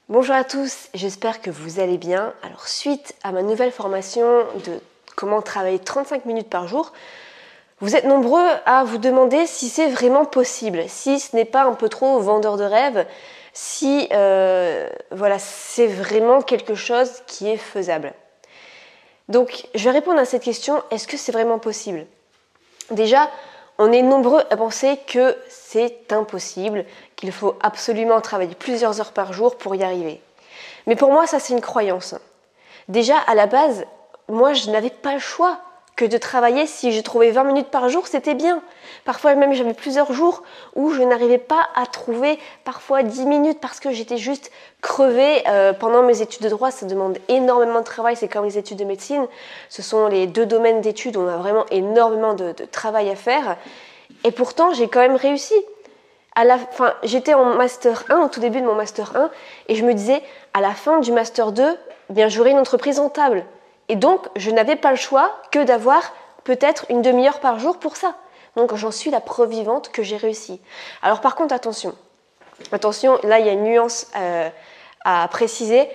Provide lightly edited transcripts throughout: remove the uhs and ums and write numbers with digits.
Bonjour à tous, j'espère que vous allez bien. Alors suite à ma nouvelle formation de comment travailler 35 minutes par jour, vous êtes nombreux à vous demander si c'est vraiment possible, si ce n'est pas un peu trop vendeur de rêve, si voilà, c'est vraiment quelque chose qui est faisable. Donc je vais répondre à cette question, est-ce que c'est vraiment possible? Déjà, on est nombreux à penser que c'est impossible, qu'il faut absolument travailler plusieurs heures par jour pour y arriver. Mais pour moi, ça c'est une croyance. Déjà, à la base, moi je n'avais pas le choix que de travailler. Si je trouvais 20 minutes par jour, c'était bien. Parfois même j'avais plusieurs jours où je n'arrivais pas à trouver parfois 10 minutes parce que j'étais juste crevée. Pendant mes études de droit, ça demande énormément de travail, c'est comme les études de médecine. Ce sont les deux domaines d'études où on a vraiment énormément de travail à faire. Et pourtant, j'ai quand même réussi. J'étais en Master 1, au tout début de mon Master 1, et je me disais, à la fin du Master 2, j'aurai une entreprise rentable. Et donc, je n'avais pas le choix que d'avoir peut-être une demi-heure par jour pour ça. Donc, j'en suis la preuve vivante que j'ai réussi. Alors, par contre, attention, là, il y a une nuance à préciser.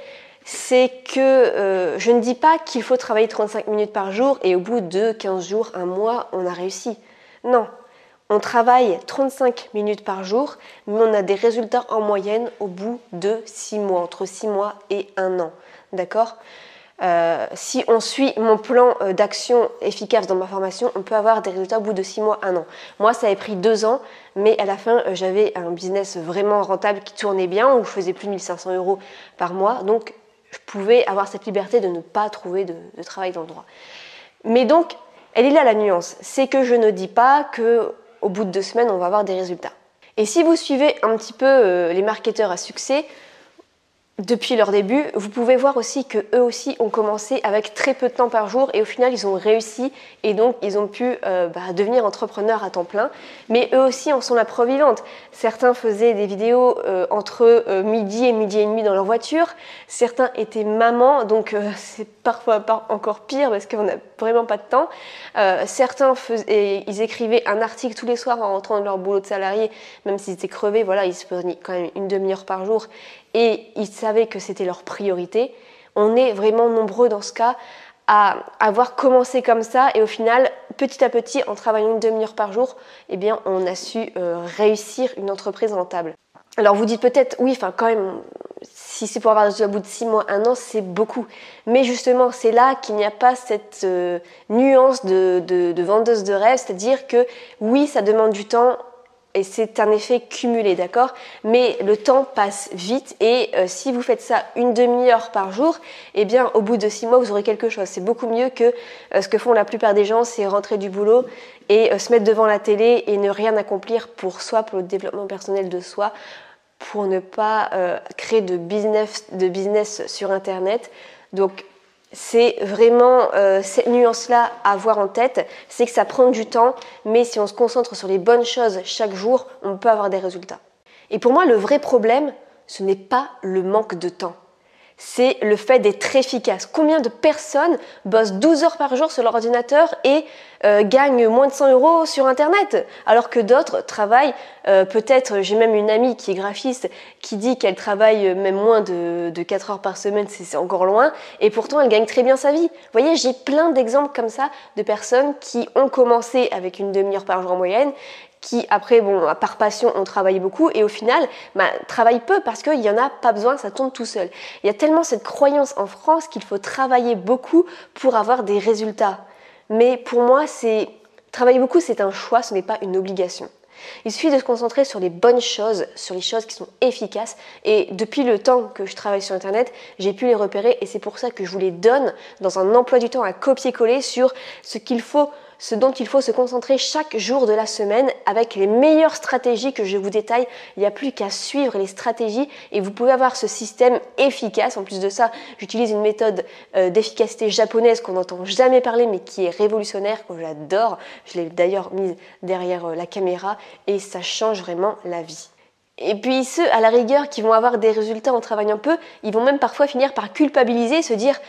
C'est que je ne dis pas qu'il faut travailler 35 minutes par jour et au bout de 15 jours, un mois, on a réussi. Non, on travaille 35 minutes par jour, mais on a des résultats en moyenne au bout de 6 mois, entre 6 mois et 1 an. D'accord ? Si on suit mon plan d'action efficace dans ma formation, on peut avoir des résultats au bout de 6 mois, 1 an. Moi, ça avait pris 2 ans, mais à la fin, j'avais un business vraiment rentable qui tournait bien, où je faisais plus de 1500 € par mois. Donc, je pouvais avoir cette liberté de ne pas trouver de travail dans le droit. Mais donc, elle est là la nuance. C'est que je ne dis pas qu'au bout de 2 semaines, on va avoir des résultats. Et si vous suivez un petit peu les marketeurs à succès, depuis leur début, vous pouvez voir aussi qu'eux aussi ont commencé avec très peu de temps par jour et au final ils ont réussi et donc ils ont pu devenir entrepreneurs à temps plein. Mais eux aussi en sont la preuve vivante. Certains faisaient des vidéos entre midi et midi et demi dans leur voiture. Certains étaient mamans, donc c'est parfois encore pire parce qu'on n'a vraiment pas de temps. Certains ils écrivaient un article tous les soirs en rentrant de leur boulot de salarié, même s'ils étaient crevés, voilà, ils se prenaient quand même une demi-heure par jour. Et ils savaient que c'était leur priorité. On est vraiment nombreux dans ce cas à avoir commencé comme ça et au final, petit à petit, en travaillant une demi-heure par jour, eh bien, on a su réussir une entreprise rentable. Alors vous dites peut-être, oui, quand même, si c'est pour avoir au bout de 6 mois, 1 an, c'est beaucoup. Mais justement, c'est là qu'il n'y a pas cette nuance de vendeuse de rêve, c'est-à-dire que oui, ça demande du temps, et c'est un effet cumulé, d'accord? Mais le temps passe vite et si vous faites ça une demi-heure par jour, eh bien au bout de 6 mois, vous aurez quelque chose. C'est beaucoup mieux que ce que font la plupart des gens, c'est rentrer du boulot et se mettre devant la télé et ne rien accomplir pour soi, pour le développement personnel de soi, pour ne pas créer de business sur Internet. Donc, c'est vraiment cette nuance-là à avoir en tête, c'est que ça prend du temps, mais si on se concentre sur les bonnes choses chaque jour, on peut avoir des résultats. Et pour moi, le vrai problème, ce n'est pas le manque de temps. C'est le fait d'être efficace. Combien de personnes bossent 12 heures par jour sur l'ordinateur et gagnent moins de 100 € sur Internet, alors que d'autres travaillent, peut-être, j'ai même une amie qui est graphiste qui dit qu'elle travaille même moins de 4 heures par semaine, c'est encore loin, et pourtant elle gagne très bien sa vie. Vous voyez, j'ai plein d'exemples comme ça de personnes qui ont commencé avec une demi-heure par jour en moyenne, qui après, par passion, ont travaillé beaucoup et au final, travaillent peu parce qu'il n'y en a pas besoin, ça tombe tout seul. Il y a tellement cette croyance en France qu'il faut travailler beaucoup pour avoir des résultats. Mais pour moi, travailler beaucoup, c'est un choix, ce n'est pas une obligation. Il suffit de se concentrer sur les bonnes choses, sur les choses qui sont efficaces. Et depuis le temps que je travaille sur Internet, j'ai pu les repérer et c'est pour ça que je vous les donne dans un emploi du temps à copier-coller sur ce dont il faut se concentrer chaque jour de la semaine avec les meilleures stratégies que je vous détaille. Il n'y a plus qu'à suivre les stratégies et vous pouvez avoir ce système efficace. En plus de ça, j'utilise une méthode d'efficacité japonaise qu'on n'entend jamais parler mais qui est révolutionnaire, que j'adore. Je l'ai d'ailleurs mise derrière la caméra et ça change vraiment la vie. Et puis ceux à la rigueur qui vont avoir des résultats en travaillant peu, ils vont même parfois finir par culpabiliser et se dire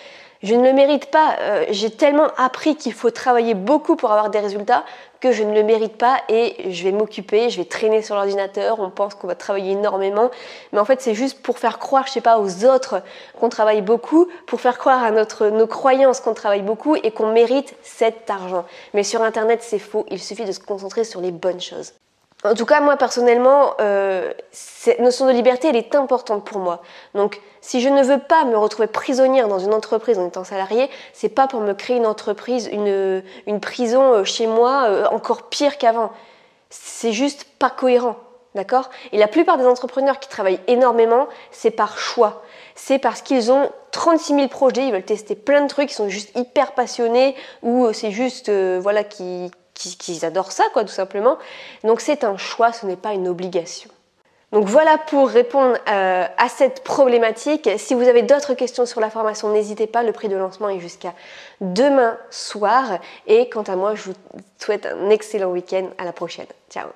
Je ne le mérite pas. J'ai tellement appris qu'il faut travailler beaucoup pour avoir des résultats que je ne le mérite pas et je vais m'occuper, je vais traîner sur l'ordinateur, on pense qu'on va travailler énormément, mais en fait c'est juste pour faire croire, je sais pas, aux autres qu'on travaille beaucoup, pour faire croire à nos croyances qu'on travaille beaucoup et qu'on mérite cet argent. Mais sur internet c'est faux, il suffit de se concentrer sur les bonnes choses. En tout cas, moi personnellement, cette notion de liberté, elle est importante pour moi. Donc, si je ne veux pas me retrouver prisonnière dans une entreprise en étant salariée, c'est pas pour me créer une entreprise, une prison chez moi, encore pire qu'avant. C'est juste pas cohérent, d'accord? Et la plupart des entrepreneurs qui travaillent énormément, c'est par choix. C'est parce qu'ils ont 36 000 projets, ils veulent tester plein de trucs, ils sont juste hyper passionnés ou c'est juste, voilà, qu'ils adorent ça, quoi, tout simplement. Donc c'est un choix, ce n'est pas une obligation. Donc voilà pour répondre à cette problématique. Si vous avez d'autres questions sur la formation, n'hésitez pas, le prix de lancement est jusqu'à demain soir. Et quant à moi, je vous souhaite un excellent week-end. À la prochaine. Ciao.